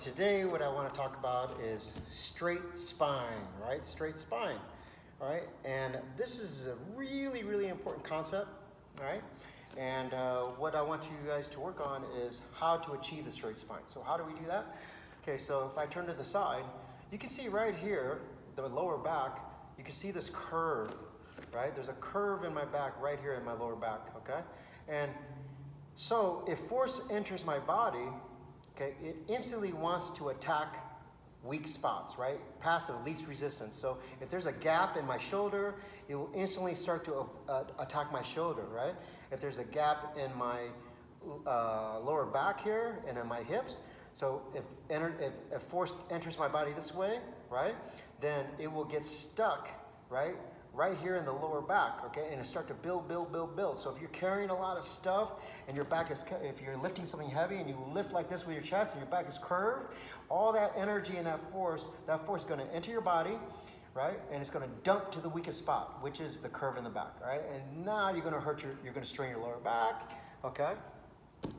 Today, what I want to talk about is straight spine, right? Straight spine, right? And this is a really, really important concept, right? And what I want you guys to work on is how to achieve the straight spine. So how do we do that? Okay, so if I turn to the side, you can see right here, the lower back, you can see this curve, right? There's a curve in my back right here in my lower back, okay? And so if force enters my body, okay, it instantly wants to attack weak spots, right? Path of least resistance. So if there's a gap in my shoulder, it will instantly start to attack my shoulder, right? If there's a gap in my lower back here and in my hips, so if force enters my body this way, right, then it will get stuck, right here in the lower back, okay, and it start to build. So if you're carrying a lot of stuff and your back is, if you're lifting something heavy and you lift like this with your chest and your back is curved, all that energy and that force is going to enter your body, right, and it's going to dump to the weakest spot, which is the curve in the back, right, and now you're going to you're going to strain your lower back, okay,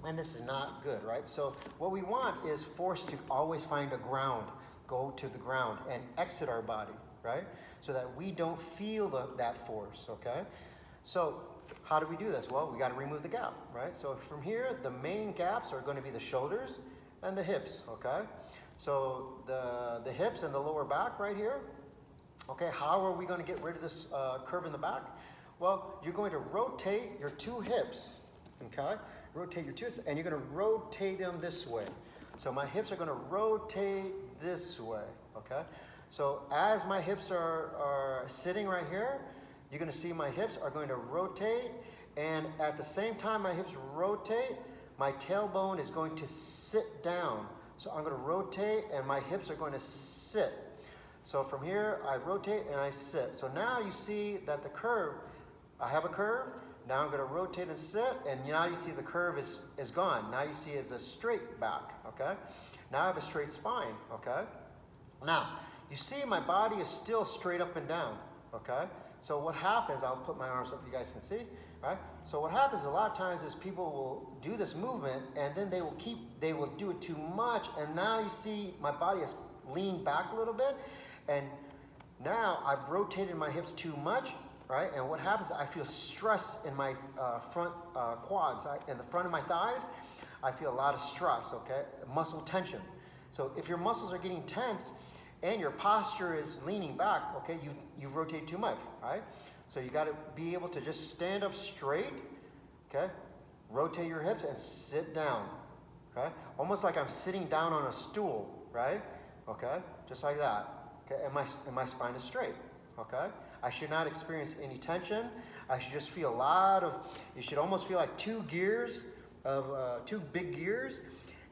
and this is not good, right? So what we want is force to always find a ground, go to the ground and exit our body, right? So that we don't feel that force, okay? So how do we do this? Well, we got to remove the gap, right? So from here, the main gaps are going to be the shoulders and the hips, okay? So the hips and the lower back right here, okay, how are we going to get rid of this curve in the back? Well, you're going to rotate your two hips, okay? Rotate your two hips, and you're going to rotate them this way. So my hips are going to rotate this way, okay? So as my hips are sitting right here, you're going to see my hips are going to rotate, and at the same time my hips rotate, my tailbone is going to sit down. So I'm going to rotate and my hips are going to sit. So from here I rotate and I sit. So now you see that the curve, I have a curve, now I'm going to rotate and sit, and now you see the curve is gone. Now you see it's a straight back, okay? Now I have a straight spine, okay? Now, you see my body is still straight up and down, okay? So what happens, I'll put my arms up, you guys can see, right? So what happens a lot of times is people will do this movement and then they will do it too much, and now you see my body has leaned back a little bit, and now I've rotated my hips too much, right? And what happens, I feel stress in my front quads, in the front of my thighs, I feel a lot of stress, okay? Muscle tension. So if your muscles are getting tense, and your posture is leaning back, okay, you've rotated too much, right? So you got to be able to just stand up straight, okay? Rotate your hips and sit down, okay? Almost like I'm sitting down on a stool, right? Okay, just like that, okay? And my spine is straight, okay? I should not experience any tension. I should just feel you should almost feel like two big gears,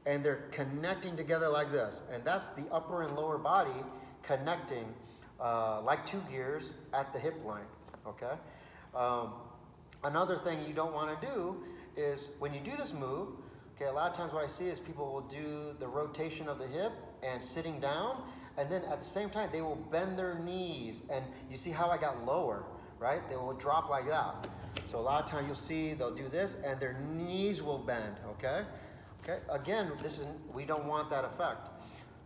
and they're connecting together like this. And that's the upper and lower body connecting like two gears at the hip line, okay? Another thing you don't want to do is when you do this move, okay, a lot of times what I see is people will do the rotation of the hip and sitting down, and then at the same time they will bend their knees, and you see how I got lower, right? They will drop like that. So a lot of times you'll see they'll do this and their knees will bend, okay? Okay, again, we don't want that effect.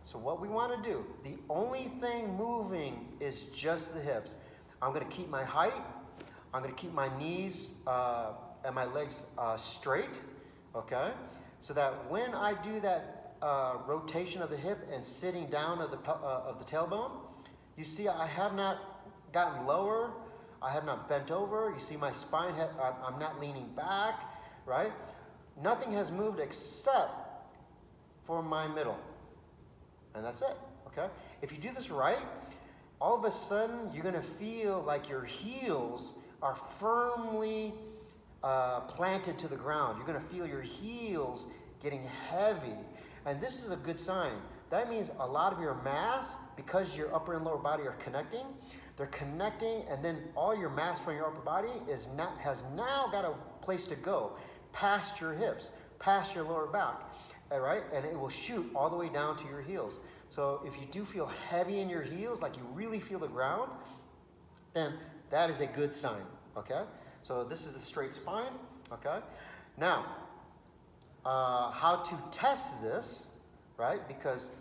So what we want to do, the only thing moving is just the hips. I'm going to keep my height. I'm going to keep my knees and my legs straight, okay? So that when I do that rotation of the hip and sitting down of the tailbone, you see I have not gotten lower. I have not bent over. You see my spine, I'm not leaning back, right? Nothing has moved except for my middle. And that's it, okay? If you do this right, all of a sudden you're gonna feel like your heels are firmly planted to the ground. You're gonna feel your heels getting heavy. And this is a good sign. That means a lot of your mass, because your upper and lower body are connecting, they're connecting, and then all your mass from your upper body has now got a place to go. Past your hips, past your lower back, all right? And it will shoot all the way down to your heels. So if you do feel heavy in your heels, like you really feel the ground, then that is a good sign, okay? So this is the straight spine, okay? Now, how to test this, right? Because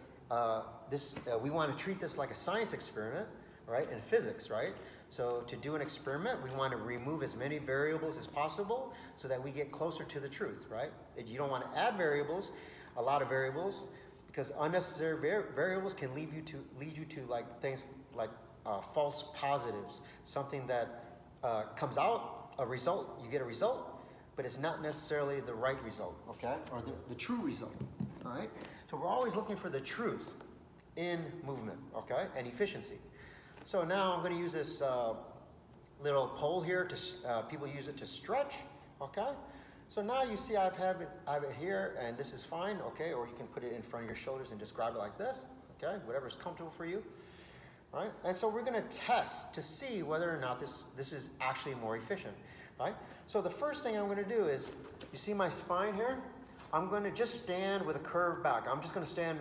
we want to treat this like a science experiment, right? In physics, right? So to do an experiment, we want to remove as many variables as possible so that we get closer to the truth, right? You don't want to add variables, a lot of variables, because unnecessary variables can lead you to like things like false positives, something that comes out, a result, you get a result, but it's not necessarily the right result, okay? Or the true result, all right? So we're always looking for the truth in movement, okay? And efficiency. So now I'm going to use this little pole here to, people use it to stretch, okay? So now you see I have it here, and this is fine, okay? Or you can put it in front of your shoulders and just grab it like this, okay? Whatever's comfortable for you, right? And so we're going to test to see whether or not this is actually more efficient, right? So the first thing I'm going to do is, you see my spine here? I'm going to just stand with a curved back. I'm just going to stand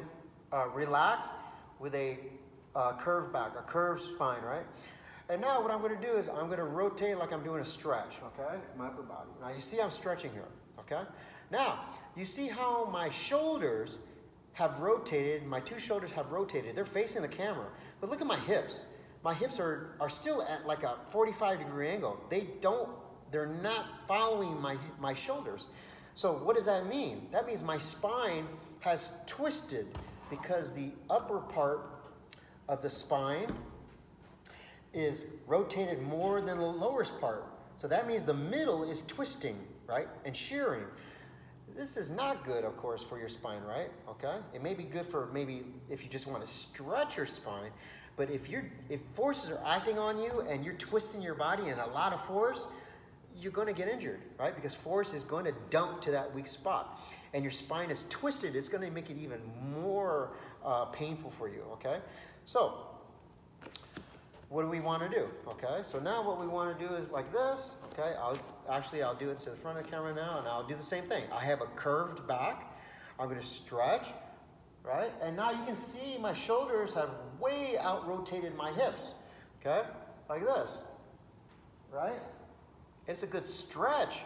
relaxed with a curved back, a curved spine, right? And now what I'm going to do is I'm going to rotate like I'm doing a stretch, okay? My upper body. Now you see I'm stretching here, okay? Now, you see how my shoulders have rotated, my two shoulders have rotated. They're facing the camera. But look at my hips. My hips are still at like a 45-degree angle. They're not following my shoulders. So what does that mean? That means my spine has twisted because the upper part of the spine is rotated more than the lowest part. So that means the middle is twisting, right? And shearing. This is not good, of course, for your spine, right? Okay? It may be good for maybe if you just want to stretch your spine, but if forces are acting on you and you're twisting your body in a lot of force, you're going to get injured, right? Because force is going to dump to that weak spot. And your spine is twisted, it's going to make it even more painful for you, okay? So, what do we want to do, okay? So now what we want to do is like this, okay? I'll do it to the front of the camera now, and I'll do the same thing. I have a curved back. I'm going to stretch, right? And now you can see my shoulders have way out-rotated my hips, okay? Like this, right? It's a good stretch,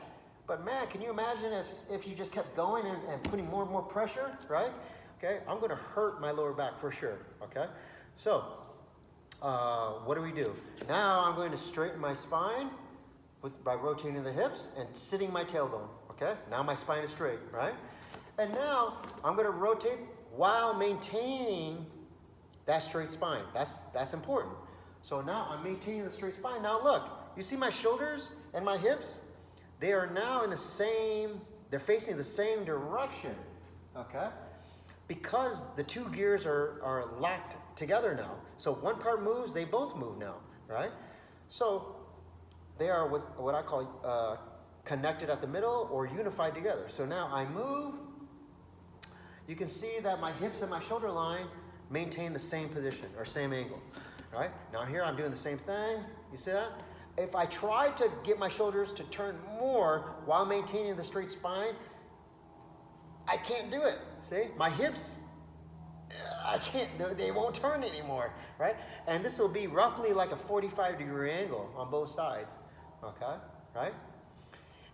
but man, can you imagine if you just kept going and putting more and more pressure, right? Okay, I'm going to hurt my lower back for sure, okay? So, what do we do? Now I'm going to straighten my spine by rotating the hips and sitting my tailbone, okay? Now my spine is straight, right? And now I'm going to rotate while maintaining that straight spine. That's important. So now I'm maintaining the straight spine. Now look, you see my shoulders and my hips? They are now they're facing the same direction, okay? Because the two gears are locked together now. So one part moves, they both move now, right? So they are what I call connected at the middle or unified together. So now I move. You can see that my hips and my shoulder line maintain the same position or same angle, right? Now here I'm doing the same thing. You see that? If I try to get my shoulders to turn more while maintaining the straight spine, I can't do it. See? My hips, I can't, they won't turn anymore, right? And this will be roughly like a 45-degree angle on both sides, okay? Right?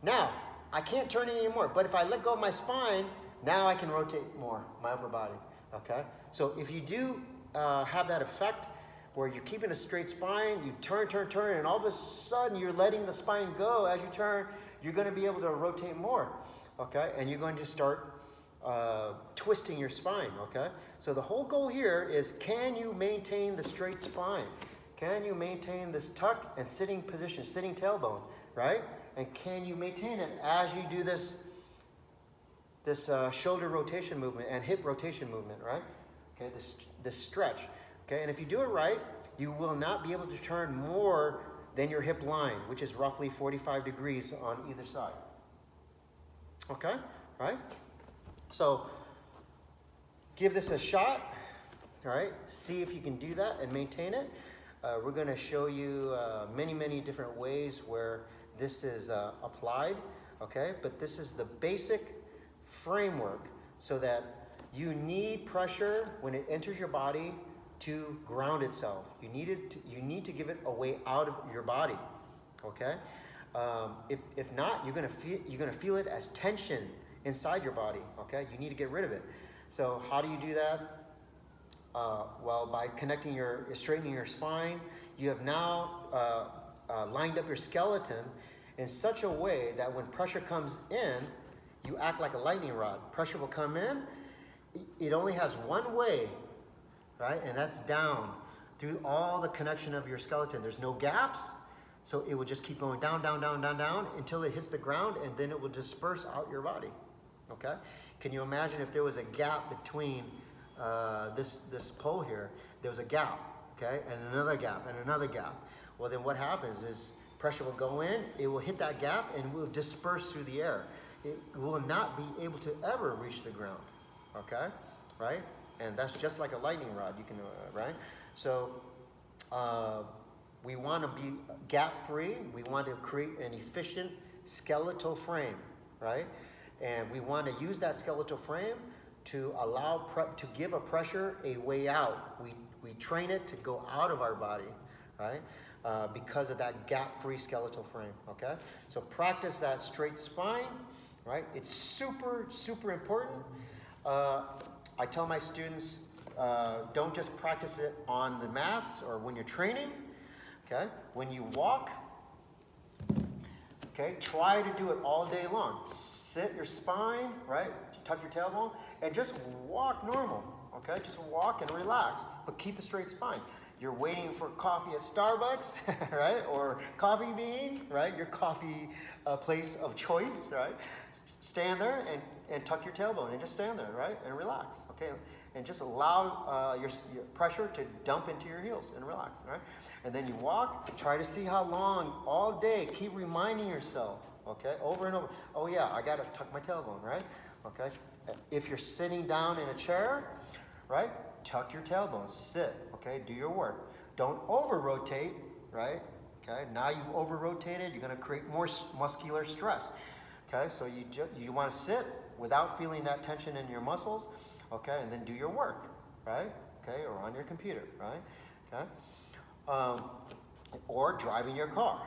Now, I can't turn it anymore, but if I let go of my spine, now I can rotate more, my upper body, okay? So if you do have that effect where you're keeping a straight spine, you turn, and all of a sudden you're letting the spine go as you turn, you're going to be able to rotate more, okay? And you're going to start twisting your spine, okay? So the whole goal here is, can you maintain the straight spine? Can you maintain this tuck and sitting position, sitting tailbone, right? And can you maintain it as you do this shoulder rotation movement and hip rotation movement, right? Okay, this stretch. Okay, and if you do it right, you will not be able to turn more than your hip line, which is roughly 45 degrees on either side. Okay, right? So, give this a shot, all right? See if you can do that and maintain it. We're going to show you many different ways where this is applied, okay? But this is the basic framework so that you need pressure when it enters your body to ground itself. You need to give it a way out of your body, okay? If not, you're gonna feel it as tension inside your body, okay? You need to get rid of it. So how do you do that? Well, by straightening your spine, you have now lined up your skeleton in such a way that when pressure comes in, you act like a lightning rod. Pressure will come in. It only has one way, right? And that's down through all the connection of your skeleton. There's no gaps, so it will just keep going down, down, down, down, down until it hits the ground, and then it will disperse out your body, okay? Can you imagine if there was a gap between this pole here? There was a gap, okay? And another gap, and another gap. Well, then what happens is pressure will go in, it will hit that gap, and will disperse through the air. It will not be able to ever reach the ground, okay? Right? And that's just like a lightning rod, you can, right? So we want to be gap-free. We want to create an efficient skeletal frame, right? And we want to use that skeletal frame to allow, to give a pressure a way out. We train it to go out of our body, right? Because of that gap-free skeletal frame, okay? So practice that straight spine, right? It's super, super important. I tell my students, don't just practice it on the mats or when you're training, okay? When you walk, okay, try to do it all day long. Sit your spine, right? Tuck your tailbone, and just walk normal, okay? Just walk and relax, but keep the straight spine. You're waiting for coffee at Starbucks, right? Or Coffee Bean, right? Your coffee place of choice, right? Stand there and tuck your tailbone and just stand there, right? And relax, okay? And just allow your pressure to dump into your heels and relax, right? And then you walk, try to see how long, all day, keep reminding yourself, okay? Over and over, oh yeah, I gotta tuck my tailbone, right? Okay? If you're sitting down in a chair, right? Tuck your tailbone, sit, okay? Do your work. Don't over-rotate, right? Okay, now you've over-rotated, you're gonna create more muscular stress. Okay, so you wanna sit without feeling that tension in your muscles, okay? And then do your work, right? Okay, or on your computer, right? Okay? Or driving your car,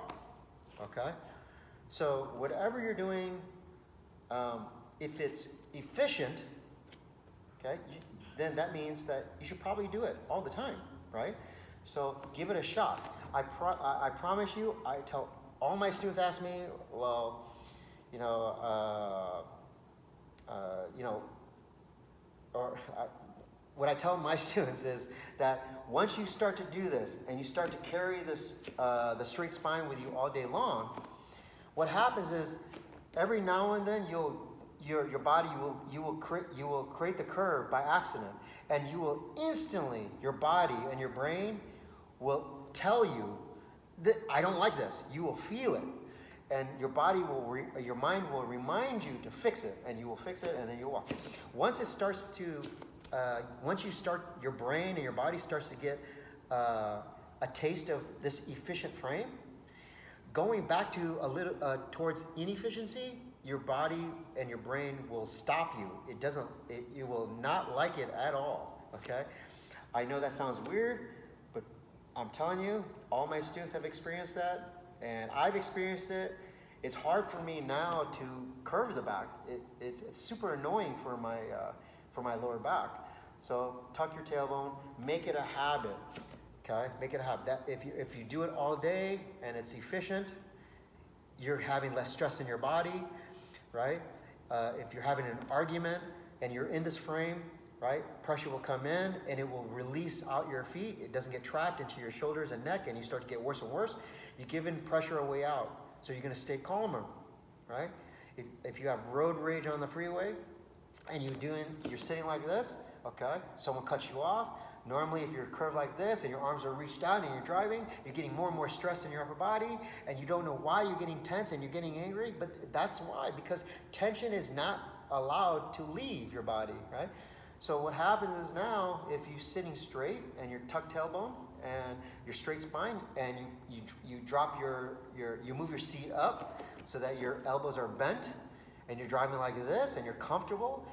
okay? So whatever you're doing, if it's efficient, okay, then that means that you should probably do it all the time, right? So give it a shot. I promise you, I tell all my students ask me, well, what I tell my students is that once you start to do this and you start to carry this, the straight spine with you all day long, what happens is every now and then your body will create the curve by accident, and you will instantly, your body and your brain will tell you that I don't like this. You will feel it, and your body your mind will remind you to fix it, and you will fix it, and then you walk. Once it starts to, once your brain and your body starts to get a taste of this efficient frame, going back to a little towards inefficiency, your body and your brain will stop you. You will not like it at all, okay? I know that sounds weird, but I'm telling you, all my students have experienced that, and I've experienced it. It's hard for me now to curve the back. It's super annoying for my lower back. So tuck your tailbone, make it a habit, okay? Make it a habit. That if you do it all day and it's efficient, you're having less stress in your body, right? If you're having an argument and you're in this frame, right? Pressure will come in and it will release out your feet. It doesn't get trapped into your shoulders and neck, and you start to get worse and worse. You're giving pressure a way out, so you're gonna stay calmer, right? If you have road rage on the freeway and you're sitting like this, okay? Someone cuts you off. Normally, if you're curved like this and your arms are reached out and you're driving, you're getting more and more stress in your upper body, and you don't know why you're getting tense and you're getting angry, but that's why, because tension is not allowed to leave your body, right? So what happens is now, if you're sitting straight and you're tucked tailbone and your straight spine, and you drop you move your seat up so that your elbows are bent, and you're driving like this and you're comfortable.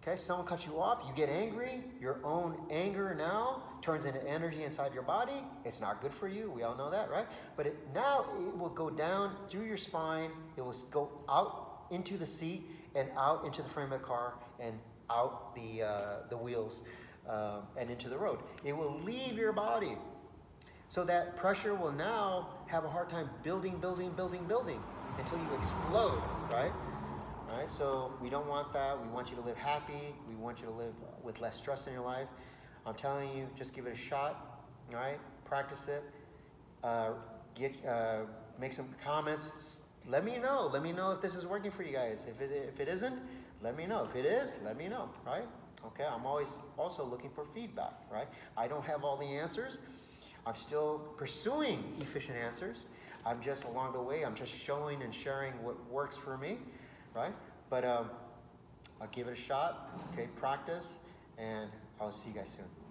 Okay, someone cuts you off, you get angry, your own anger now turns into energy inside your body. It's not good for you, we all know that, right? But now it will go down through your spine, it will go out into the seat and out into the frame of the car, and out the wheels and into the road. It will leave your body. So that pressure will now have a hard time building until you explode, right? Right? So we don't want that. We want you to live happy. We want you to live with less stress in your life. I'm telling you, just give it a shot, all right? Practice it. Make some comments. Let me know. Let me know if this is working for you guys. If it isn't, let me know. If it is, let me know, right? Okay, I'm always also looking for feedback, right? I don't have all the answers. I'm still pursuing efficient answers. I'm just along the way, I'm just showing and sharing what works for me, right? But I'll give it a shot, okay, practice, and I'll see you guys soon.